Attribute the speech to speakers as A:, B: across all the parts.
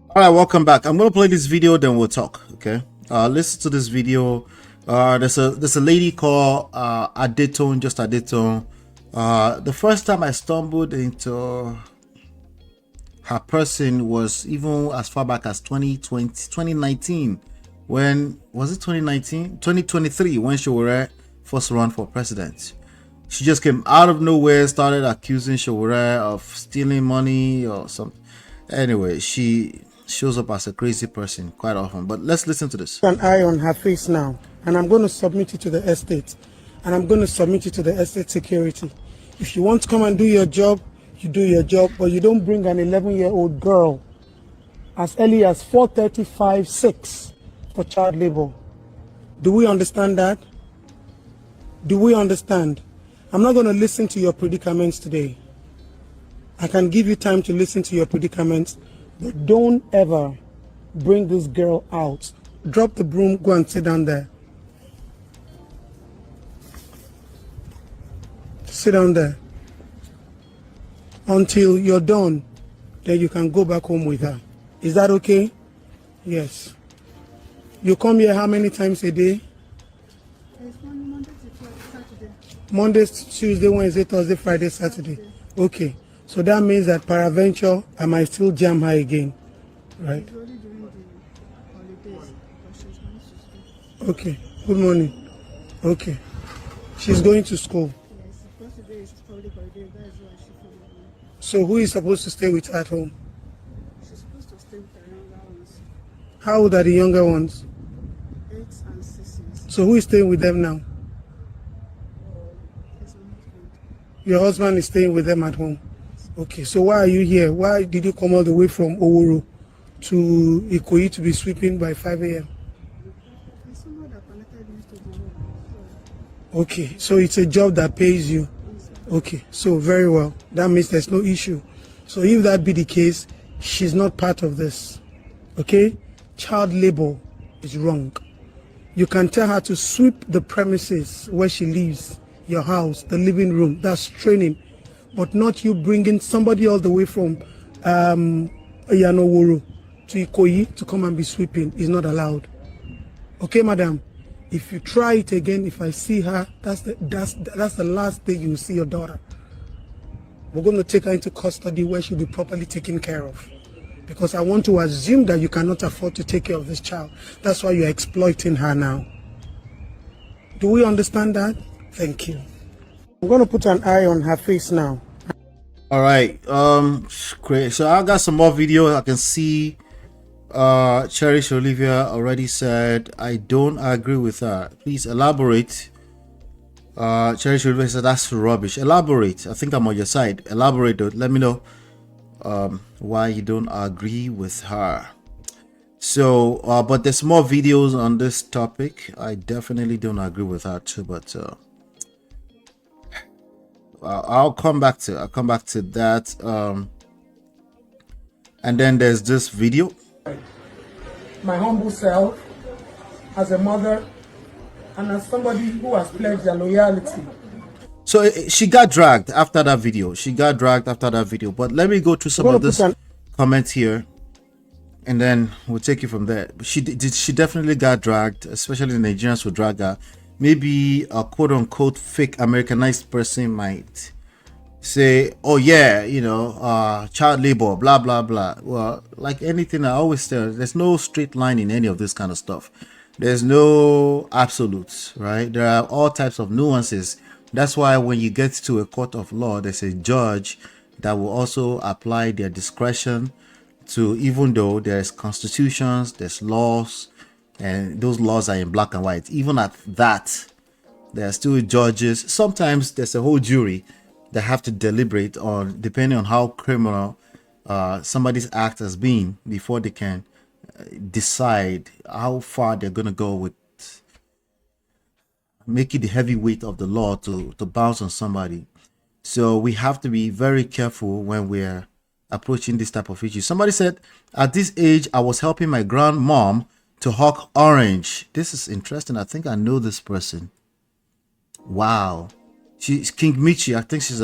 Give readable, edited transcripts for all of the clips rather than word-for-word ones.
A: All right, welcome back. I'm gonna play this video, then we'll talk. Okay. Listen to this video. There's a lady called Adetoun, just Adetoun. The first time I stumbled into her person was even as far back as 2020, 2019. When was it? 2019, 2023, when Showore first run for president. She just came out of nowhere, started accusing Showore of stealing money or something. Anyway, she shows up as a crazy person quite often. But let's listen to this.
B: An eye on her face now, and I'm going to submit it to the estate, and I'm going to submit it to the estate security. If you want to come and do your job, you do your job, but you don't bring an 11-year-old girl as early as 4:35, 6 for child labor. Do we understand that? Do we understand? I'm not going to listen to your predicaments today. I can give you time to listen to your predicaments, but don't ever bring this girl out. Drop the broom, go and sit down there. Sit down there. Until you're done, then you can go back home with her. Is that okay? Yes. You come here how many times a day?
C: It's Monday to Saturday.
B: Monday, Tuesday, Wednesday, Thursday, Friday, Saturday. Okay. So that means that peradventure, I might still jam her again. Right?
C: It's only during the holidays, but she's going to school.
B: Okay. Good morning. Okay. She's going to school.
C: Yes, because today is public holiday, that's why she came home.
B: So who is supposed to stay with her at home?
C: She's supposed to stay with her younger ones,
B: How old are the younger ones?
C: 8 and 6 years.
B: So who is staying with them now?
C: It's my husband.
B: Your husband is staying with them at home. Okay, so why are you here? Why did you come all the way from Oworo to Ikoyi to be sweeping by 5 a.m.?
C: It's someone that connected me to the home.
B: Okay, so it's a job that pays you. Okay, so very well. That means there's no issue. So if that be the case, she's not part of this. Okay? Child labor is wrong. You can tell her to sweep the premises where she lives, your house, the living room. That's training. But not you bringing somebody all the way from Yanoworo to Ikoyi to come and be sweeping. Is not allowed. Okay, madam? If you try it again, if I see her, that's the last day you will see your daughter. We're going to take her into custody where she'll be properly taken care of. Because I want to assume that you cannot afford to take care of this child. That's why you're exploiting her now. Do we understand that? Thank you. I'm going to put an eye on her face now.
A: All right. Great. So I got some more videos. I can see Cherish Olivia already said, I don't agree with her. Please elaborate. Cherish Olivia said, that's rubbish. Elaborate. I think I'm on your side. Elaborate though. Let me know why you don't agree with her. So but there's more videos on this topic. I definitely don't agree with her too, but I'll come back to that. And then there's this video.
B: My humble self, as a mother, and as somebody who has pledged their loyalty.
A: So she got dragged after that video. But let me go through some of this comments here, and then we'll take it from there. She definitely got dragged, especially the Nigerians who drag her. Maybe a quote-unquote fake Americanized person might say, oh yeah, you know, child labor, blah blah blah. Well, like anything I always say, there's no straight line in any of this kind of stuff. There's no absolutes, right? There are all types of nuances. That's why when you get to a court of law, there's a judge that will also apply their discretion to, even though there's constitutions, there's laws, and those laws are in black and white. Even at that, there are still judges. Sometimes there's a whole jury that have to deliberate on, depending on how criminal somebody's act has been, before they can decide how far they're going to go with making the heavy weight of the law to bounce on somebody. So we have to be very careful when we're approaching this type of issue. Somebody said, at this age, I was helping my grandmom to hawk orange. This is interesting. I think I know this person. Wow. She's King Michi. I think she's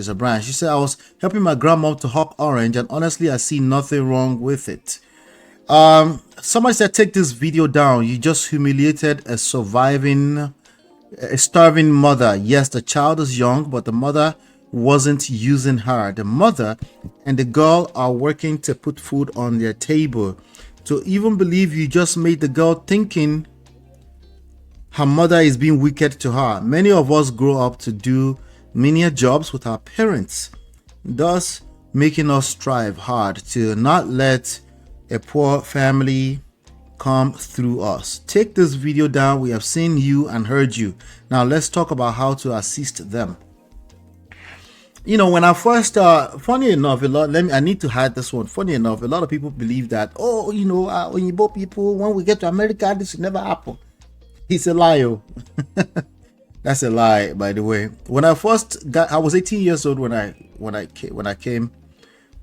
A: a brand. She said, I was helping my grandmom to hawk orange, and honestly, I see nothing wrong with it. Somebody said, take this video down. You just humiliated a starving mother. Yes, the child is young, but the mother wasn't using her. The mother and the girl are working to put food on their table. To even believe you just made the girl thinking her mother is being wicked to her. Many of us grow up to do menial jobs with our parents, thus making us strive hard to not let a poor family come through us. Take this video down. We have seen you and heard you. Now let's talk about how to assist them. You know, when I first funny enough, I need to hide this one. Funny enough, a lot of people believe that, oh, you know, Oyinbo people, when we get to America, this will never happen. It's a lie. Oh. That's a lie, by the way. When I first got, I was 18 years old when I came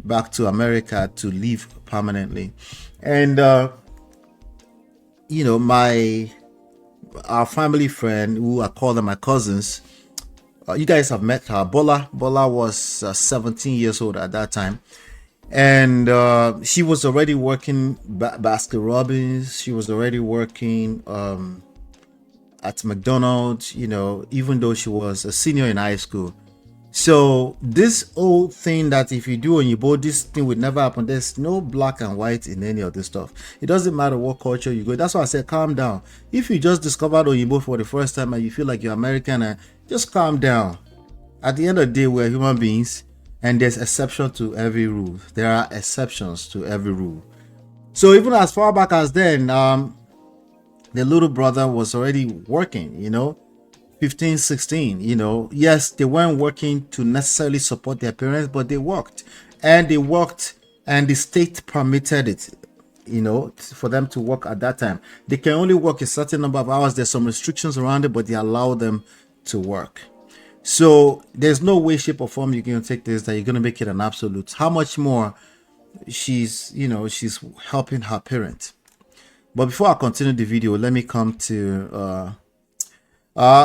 A: back to America to live permanently, and you know, our family friend, who I call them my cousins, you guys have met her. Bola was 17 years old at that time, and she was already working Baskin Robbins. She was already working at McDonald's, you know, even though she was a senior in high school. So this old thing that if you do on your board, this thing would never happen. There's no black and white in any of this stuff. It doesn't matter what culture you go. That's why I said calm down. If you just discovered Oyinbo for the first time and you feel like you're American, just calm down. At the end of the day, we're human beings, and there's exception to every rule. There are exceptions to every rule. So even as far back as then, the little brother was already working, you know, 15, 16, you know. Yes, they weren't working to necessarily support their parents, but they worked, and the state permitted it, you know, for them to work at that time. They can only work a certain number of hours. There's some restrictions around it, but they allow them to work. So there's no way, shape, or form you're going to take this that you're going to make it an absolute. How much more she's helping her parent. But before I continue the video, let me come to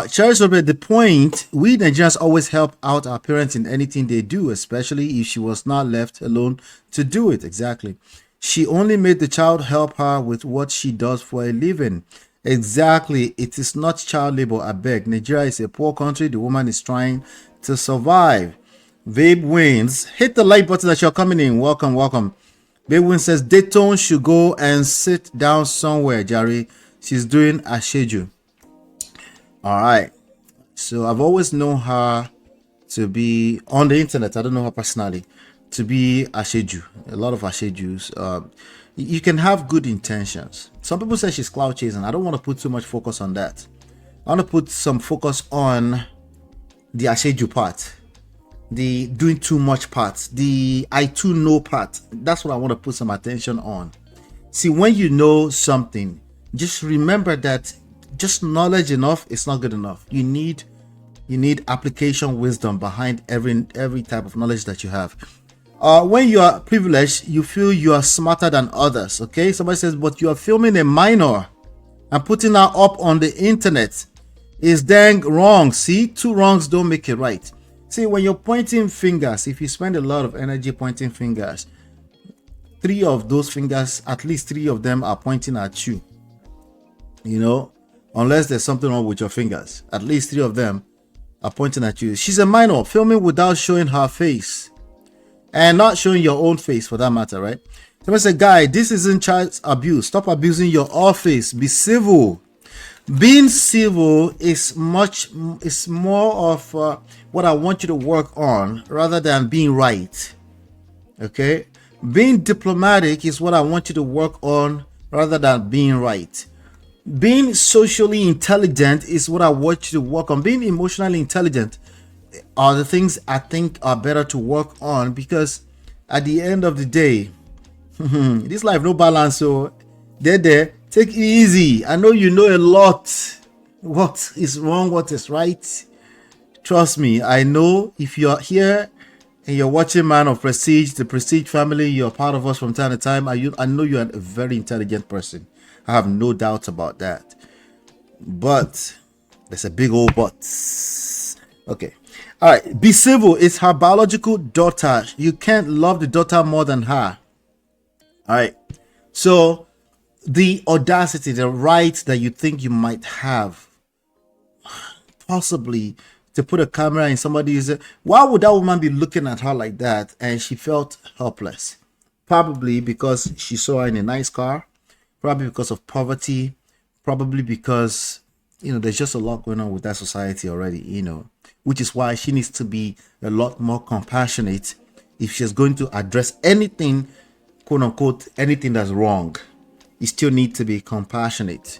A: Cherish Robert. The point, we Nigerians always help out our parents in anything they do, especially if she was not left alone to do it. Exactly. She only made the child help her with what she does for a living. Exactly. It is not child labor, I beg. Nigeria is a poor country. The woman is trying to survive. Babe Wins, hit the like button that you're coming in. Welcome, welcome. Babe Wins says Adetoun should go and sit down somewhere, Jerry. She's doing a schedule. All right. So I've always known her to be on the internet. I don't know her personally. To be a schedule. A lot of schedules. You can have good intentions. Some people say she's cloud chasing. I don't want to put too much focus on that. I want to put some focus on the Asheju part, the doing too much part, the I too know part. That's what I want to put some attention on. See, when you know something, just remember that just knowledge enough is not good enough. You need application wisdom behind every type of knowledge that you have. When you are privileged, you feel you are smarter than others. Okay, somebody says, but you are filming a minor and putting her up on the internet is dang wrong. See, two wrongs don't make it right. See, when you're pointing fingers, if you spend a lot of energy pointing fingers, three of those fingers, at least three of them are pointing at you. You know, unless there's something wrong with your fingers, at least three of them are pointing at you. She's a minor, filming without showing her face. And not showing your own face for that matter, right? Someone said, guy, this isn't child abuse. Stop abusing your office. Be civil. Being civil is more of what I want you to work on rather than being right. Okay? Being diplomatic is what I want you to work on rather than being right. Being socially intelligent is what I want you to work on. Being emotionally intelligent are the things I think are better to work on, because at the end of the day, this life no balance. So there, take it easy. I know you know a lot. What is wrong? What is right? Trust me, I know. If you're here and you're watching Man of Prestige, the Prestige family, you're part of us from time to time. I know you're a very intelligent person. I have no doubt about that. But there's a big old but. Okay. All right. Be civil. It's her biological daughter. You can't love the daughter more than her. All right. So the audacity, the right that you think you might have, possibly to put a camera in somebody's, why would that woman be looking at her like that? And she felt helpless, probably because she saw her in a nice car, probably because of poverty, probably because, you know, there's just a lot going on with that society already, you know, which is why she needs to be a lot more compassionate if she's going to address anything, quote unquote, anything that's wrong. You still need to be compassionate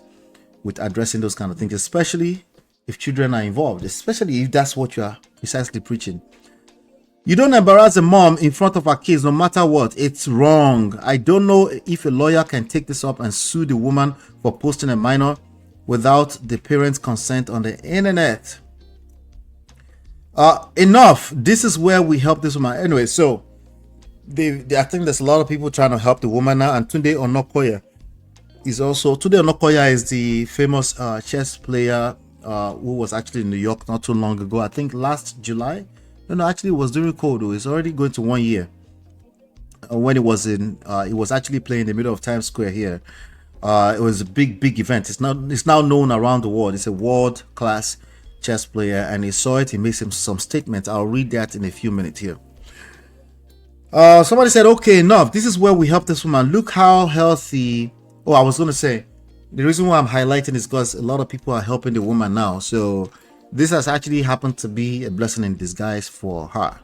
A: with addressing those kind of things, especially if children are involved, especially if that's what you are precisely preaching. You don't embarrass a mom in front of her kids, no matter what. It's wrong. I don't know if a lawyer can take this up and sue the woman for posting a minor without the parents' consent on the internet. Enough. This is where we help this woman. Anyway, so I think there's a lot of people trying to help the woman now, and Tunde Onakoya is also. Tunde Onakoya is the famous chess player who was actually in New York not too long ago. I think last July. No, actually it was during COVID. It's already going to 1 year. When it was actually playing in the middle of Times Square here. It was a big event. It's now known around the world. It's a world class chess player, and he saw it. He made some statements. I'll read that in a few minutes here. Somebody said, okay, enough. This is where we help this woman. Look how healthy. Oh, I was going to say, the reason why I'm highlighting is because a lot of people are helping the woman now. So this has actually happened to be a blessing in disguise for her.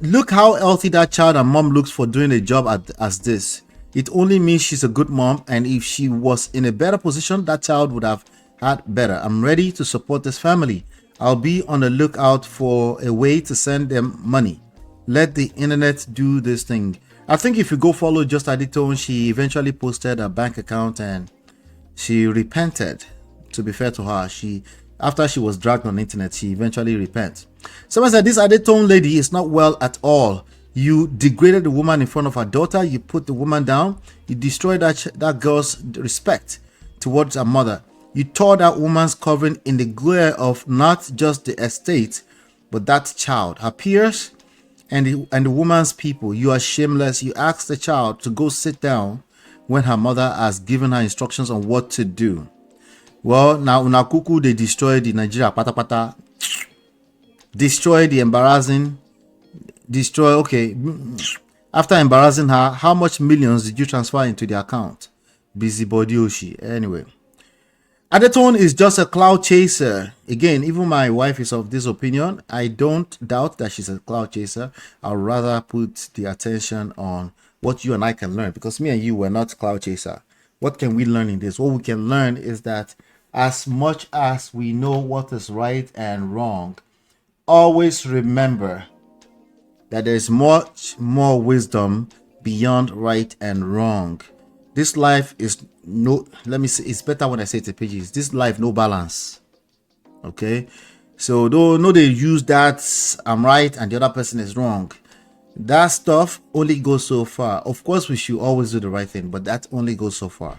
A: Look how healthy that child and mom looks for doing a job as this. It only means she's a good mom, and if she was in a better position, that child would have had better. I'm ready to support this family. I'll be on the lookout for a way to send them money. Let the internet do this thing. I think if you go follow Just Adetoun, she eventually posted a bank account and she repented. To be fair to her, after she was dragged on the internet, she eventually repented. Someone said, this Adetoun lady is not well at all. You degraded the woman in front of her daughter. You put the woman down. You destroyed that girl's respect towards her mother. You tore that woman's covering in the glare of not just the estate, but that child, her peers, and the woman's people. You are shameless. You asked the child to go sit down when her mother has given her instructions on what to do. Well, now Unakuku, they destroyed the Nigeria patapata, destroy the embarrassing, destroy. Okay, after embarrassing her, how much millions did you transfer into the account? Busybody Oshi. Anyway, Adetoun is just a cloud chaser. Again, even my wife is of this opinion. I don't doubt that she's a cloud chaser. I'd rather put the attention on what you and I can learn, because me and you were not cloud chaser. What can we learn in this? What we can learn is that as much as we know what is right and wrong, always remember that there's much more wisdom beyond right and wrong. This life is it's better when I say it to pages. This life, no balance. Okay? So no, they use that I'm right and the other person is wrong. That stuff only goes so far. Of course, we should always do the right thing, but that only goes so far.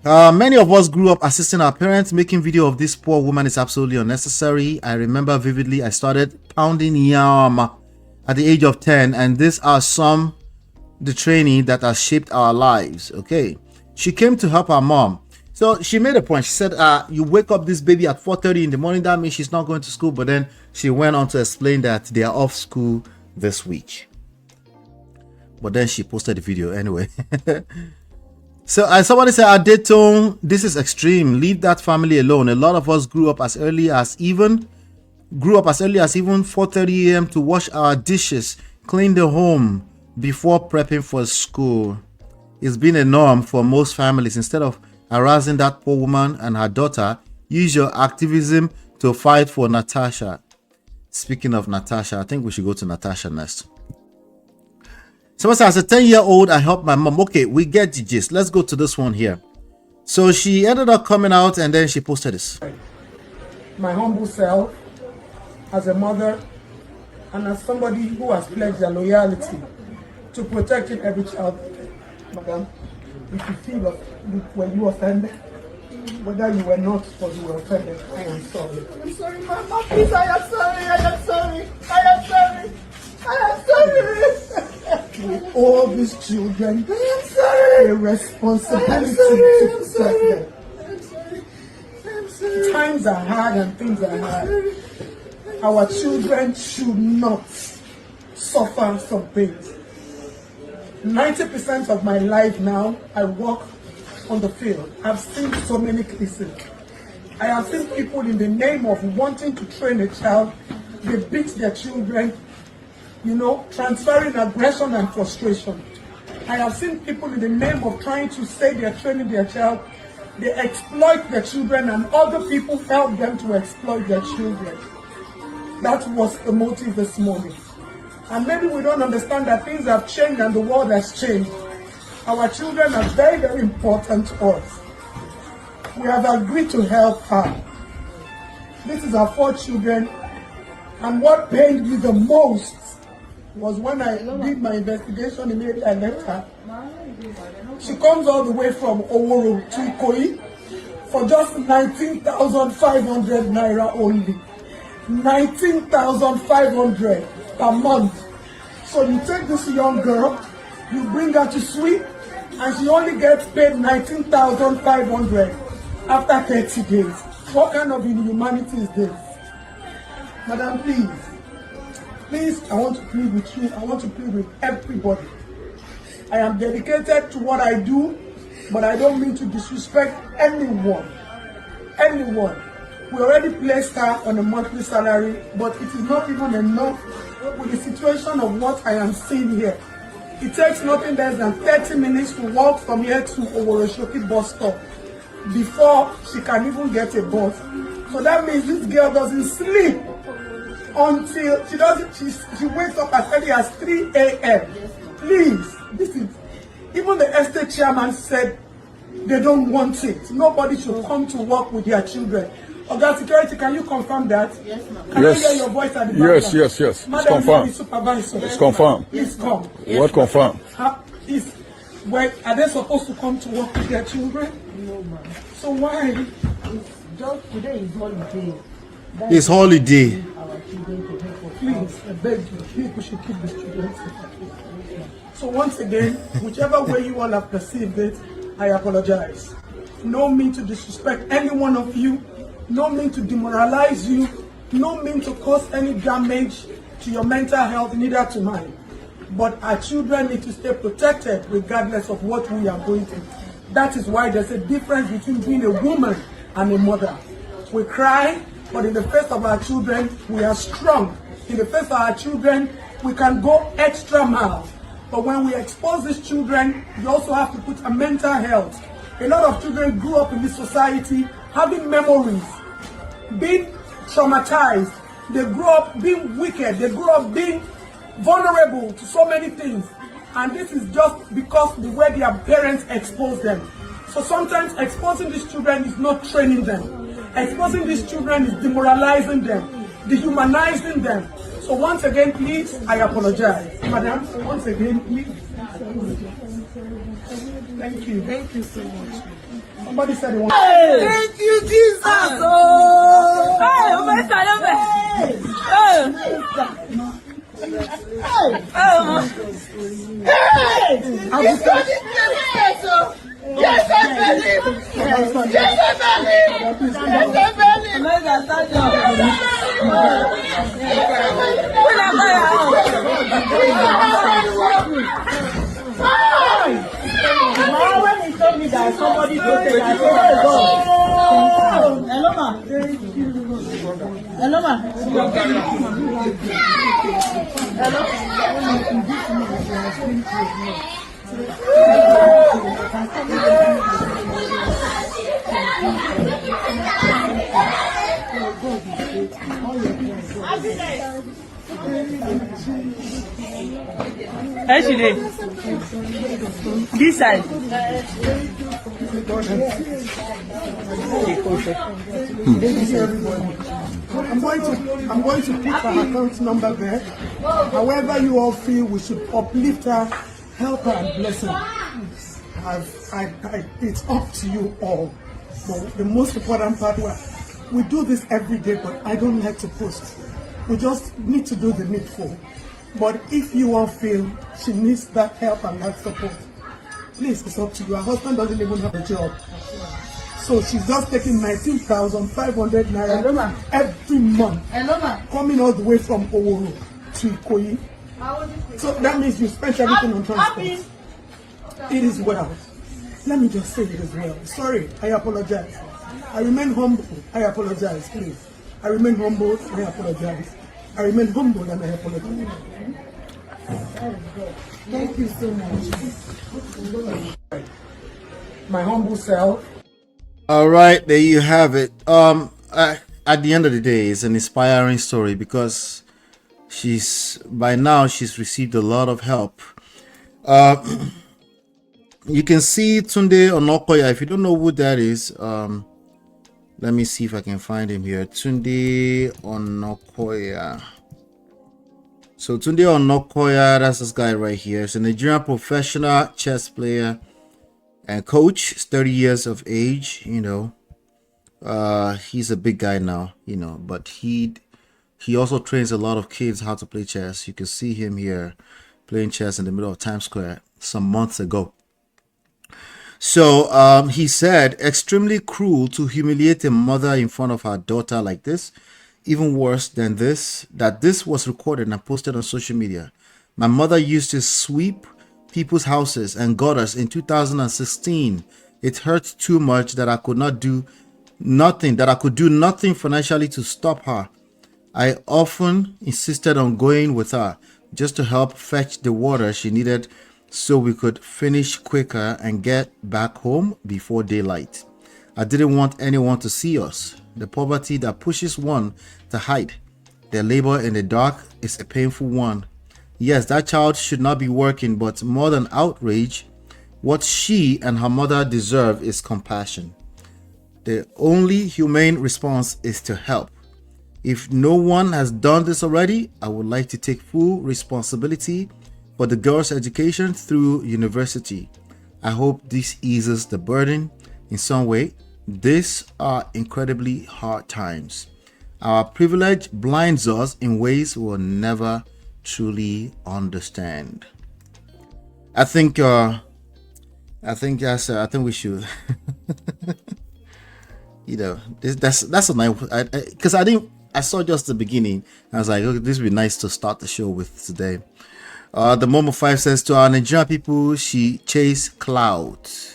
A: Many of us grew up assisting our parents. Making video of this poor woman is absolutely unnecessary. I remember vividly I started pounding yam at the age of 10, and these are the training that has shaped our lives. Okay, she came to help her mom. So she made a point. She said, you wake up this baby at 4:30 in the morning. That means she's not going to school. But then she went on to explain that they are off school this week. But then she posted the video anyway. So somebody said, Adetoun, this is extreme. Leave that family alone. A lot of us grew up as early as even 4:30 a.m. to wash our dishes, clean the home before prepping for school. It's been a norm for most families. Instead of harassing that poor woman and her daughter, use your activism to fight for Natasha. Speaking of Natasha, I think we should go to Natasha next. Someone says, as a 10-year-old, I helped my mom. Okay, we get the gist. Let's go to this one here. So she ended up coming out and then she posted this.
B: My humble self, as a mother, and as somebody who has pledged their loyalty to protecting every child. Madam, if you feel when you offended, whether you were not or you were offended, I am sorry. I'm sorry, Mama. Please, I am sorry. I am sorry. I am sorry. I am sorry. all these children. I'm sorry. A responsibility to protect them. I'm sorry. Times are hard and things are hard. Our children should not suffer some things. 90% of my life now, I work on the field. I've seen so many cases. I have seen people in the name of wanting to train a child, they beat their children, transferring aggression and frustration. I have seen people in the name of trying to say they're training their child, they exploit their children and other people help them to exploit their children. That was the motive this morning. And maybe we don't understand that things have changed and the world has changed. Our children are very, very important to us. We have agreed to help her. This is our 4 children. And what pained me the most was when I did my investigation, immediately I left her. She comes all the way from Oworo to Ikoyi for just 19,500 naira only. 19,500 per month. So you take this young girl, you bring her to sweep, and she only gets paid 19,500 after 30 days. What kind of inhumanity is this? Madam, please, I want to plead with you. I want to plead with everybody. I am dedicated to what I do, but I don't mean to disrespect anyone. We already placed her on a monthly salary, but it is not even enough with the situation of what I am seeing here. It takes nothing less than 30 minutes to walk from here to Oworoshoki bus stop before she can even get a bus. So that means this girl doesn't sleep until she wakes up as early as 3 a.m. Please, even the estate chairman said they don't want it. Nobody should come to work with their children. Oga Security, can you confirm that? Yes, ma'am. Can you hear your voice at the back?
D: Yes. It's confirmed. It's confirmed.
B: Please come.
D: What confirmed?
B: Are they supposed to come to work with their children?
C: No, ma'am.
B: So why?
C: Just today is holiday.
A: It's holiday.
C: Our children to help us.
B: Please, I beg you, people should keep the children safe. So once again, whichever way you all have perceived it, I apologize. No mean to disrespect any one of you. No mean to demoralize you, no mean to cause any damage to your mental health, neither to mine. But our children need to stay protected regardless of what we are going through. That is why there's a difference between being a woman and a mother. We cry, but in the face of our children, we are strong. In the face of our children, we can go extra miles. But when we expose these children, you also have to put a mental health. A lot of children grew up in this society having memories, being traumatized. They grew up being wicked. They grew up being vulnerable to so many things. And this is just because the way their parents expose them. So sometimes exposing these children is not training them. Exposing these children is demoralizing them, dehumanizing them. So once again, please, I apologize. Madam, once again, please. Thank you.
C: Thank you so much.
B: Somebody said they want.
C: Thank you, Jesus. Oh,
E: Yes, I believe.
C: When he told me that somebody voted, I said, hello, ma. Hello, ma.
E: Hey, she did. This side.
B: I'm going to put her account number there. However you all feel we should uplift her, help her and bless her. It's up to you all. But the most important part, we do this every day, but I don't like to post. We just need to do the needful. But if you won't feel she needs that help and that support, please, it's up to you. Her husband doesn't even have a job. So she's just taking 19,500 naira every month, coming all the way from Oworo to Ikoyi. So that means you spent everything on transport. It is well. Let me just say it is well. Sorry, I apologize. I remain humble. I apologize, please. I remain humble. I apologize. I remain humble and I apologize. Thank you so much. My humble self.
A: All right, there you have it. At the end of the day, it's an inspiring story because by now she's received a lot of help. You can see Tunde Onakoya. If you don't know who that is, let me see if I can find him here. Tunde Onakoya. So Tunde Onakoya, that's this guy right here. He's a Nigerian professional chess player and coach. He's 30 years of age. He's a big guy now. But he also trains a lot of kids how to play chess. You can see him here playing chess in the middle of Times Square some months ago. So he said, extremely cruel to humiliate a mother in front of her daughter like this. Even worse than this, that this was recorded and posted on social media. My mother used to sweep people's houses and gutters in 2016. It hurt too much that I could do nothing financially to stop her. I often insisted on going with her just to help fetch the water she needed so we could finish quicker and get back home before daylight. I didn't want anyone to see us. The poverty that pushes one to hide their labor in the dark is a painful one. Yes, that child should not be working, but more than outrage, what she and her mother deserve is compassion. The only humane response is to help. If no one has done this already, I would like to take full responsibility for the girl's education through university. I hope this eases the burden in some way. These are incredibly hard times. Our privilege blinds us in ways we'll never truly understand. I think we should. That's a nice. Because I saw just the beginning. I was like, okay, this would be nice to start the show with today. The Momo 5 says, to our Nigerian people, she chased clout.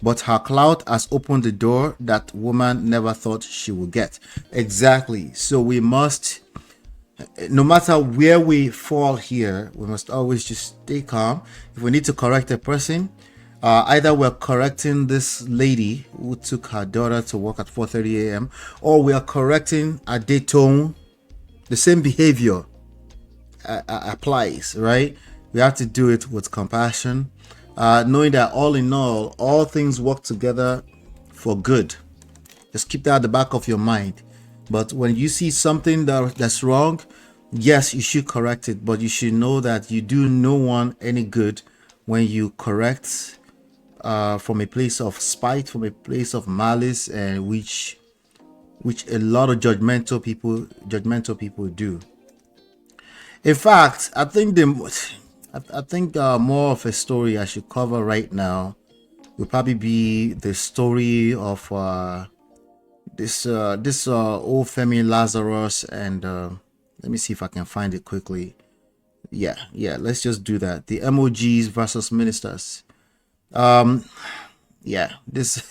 A: But her clout has opened the door that woman never thought she would get. Exactly. So we must, no matter where we fall here, we must always just stay calm. If we need to correct a person, either we're correcting this lady who took her daughter to work at 4:30 a.m. or we are correcting Adetoun. The same behavior applies, right? We have to do it with compassion. Knowing that all in all things work together for good. Just keep that at the back of your mind. But when you see something that's wrong, yes, you should correct it, but you should know that you do no one any good when you correct from a place of spite, from a place of malice, and which a lot of judgmental people do. In fact, I think more of a story I should cover right now will probably be the story of this old Femi Lazarus, and let me see if I can find it quickly. Yeah, let's just do that. The MOGs versus ministers. Yeah, this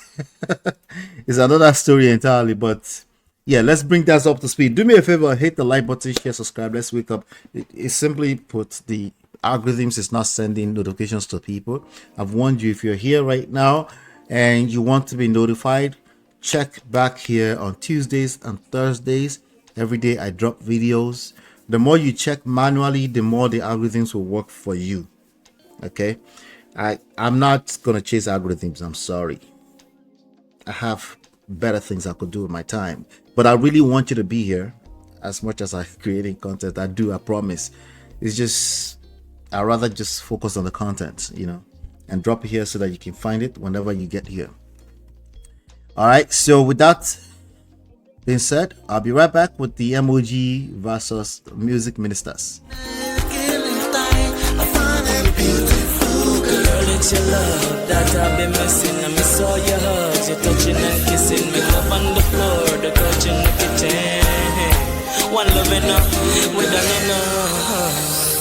A: is another story entirely, but yeah, let's bring that up to speed. Do me a favor, hit the like button, share, subscribe. Let's wake up. It simply put, the algorithms is not sending notifications to people. I've warned you, if you're here right now and you want to be notified, check back here on Tuesdays and Thursdays. Every day I drop videos. The more you check manually, the more the algorithms will work for you. Okay, I'm not gonna chase algorithms. I'm sorry. I have better things I could do with my time, but I really want you to be here as much as I'm creating content. I promise. It's just I'd rather just focus on the content, and drop it here so that you can find it whenever you get here. All right, so with that being said, I'll be right back with the MOG versus music ministers.
F: that I've been missing. I miss all your hugs, your touching and kissing. Me love on the floor, the couch in the kitchen. One love enough, we done enough.